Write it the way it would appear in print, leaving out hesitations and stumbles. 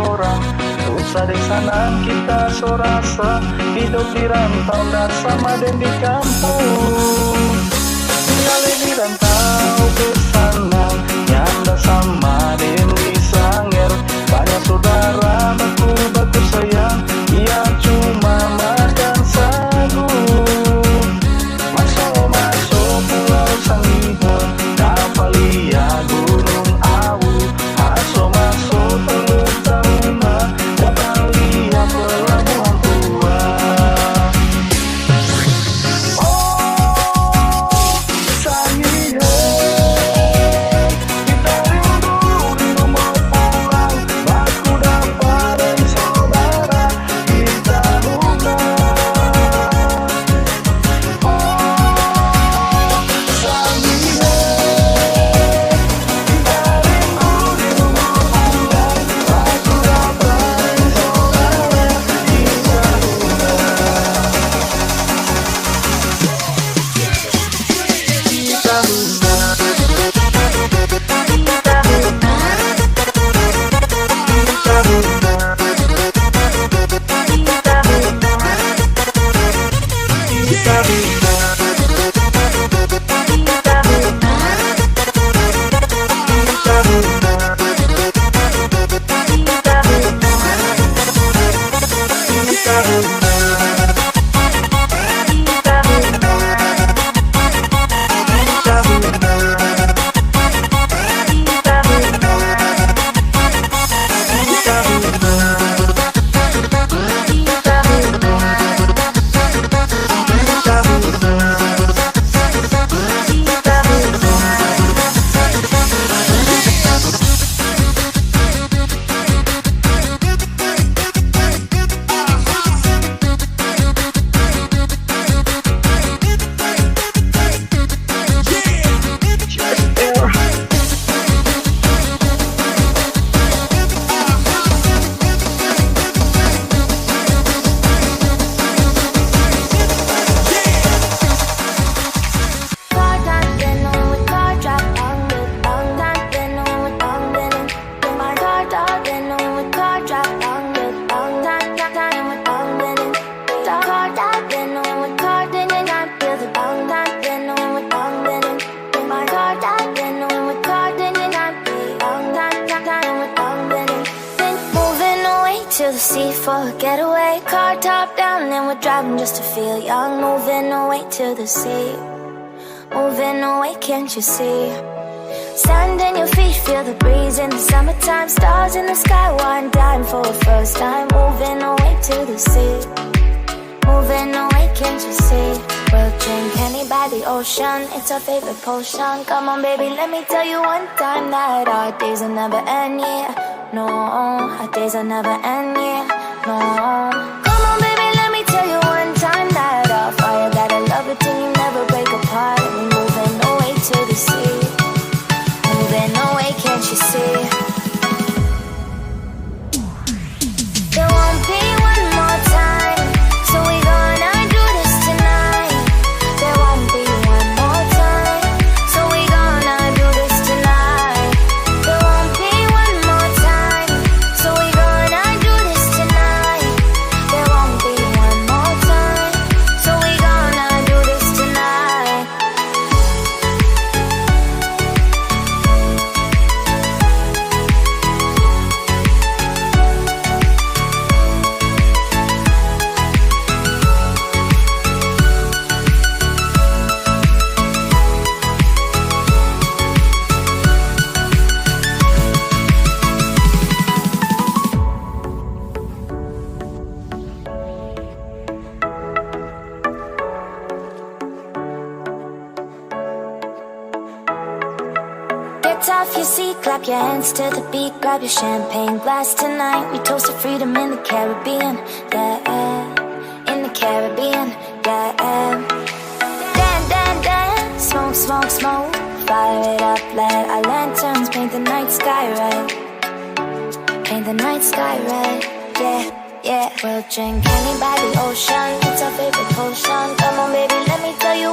orang. Usah di sana kita so rasa hidup di rantau dan sama dan di kampung. Nyale di rantau ke sana nyanda sama dan di Sanger. Banyak saudara baku sayang, ia cuma makan sagu. Masuk pulau Sangihe, kapal liar gunung awu. Masuk teluk Taruna, kapal liar pelabuhan tua. Oh, Sangihe, kita rindu mau pulang. Baku dapat saudara di Taruna. To the sea for a getaway, car top down and we're driving just to feel young. Moving away to the sea, moving away, can't you see? Sand in your feet, feel the breeze in the summertime. Stars in the sky, one dime for a first time. Moving away to the sea, moving away, can't you see? We'll drink honey by the ocean, it's our favorite potion. Come on baby, let me tell you one time that our days will never end, yeah. No, our days will never end, yeah. No. Come on baby, let me tell you one time that our fire got a love it till you never break apart. We're moving away to the sea, moving away, can't you see? There won't be one more time, so we gonna do this tonight. There won't be one more time, so we gonna do this tonight. There won't be one more time, so we gonna do this tonight. There won't be one more time, so we gonna do this tonight. Get off your seat, clap your hands to the beat. Grab your champagne glass tonight. We toast to freedom in the Caribbean, yeah. In the Caribbean, yeah. Dan, dan, dan, smoke, smoke, smoke. Fire it up, let our lanterns paint the night sky red. Paint the night sky red, yeah, yeah. We'll drink honey by the ocean, it's our favorite potion. Come on baby, let me tell you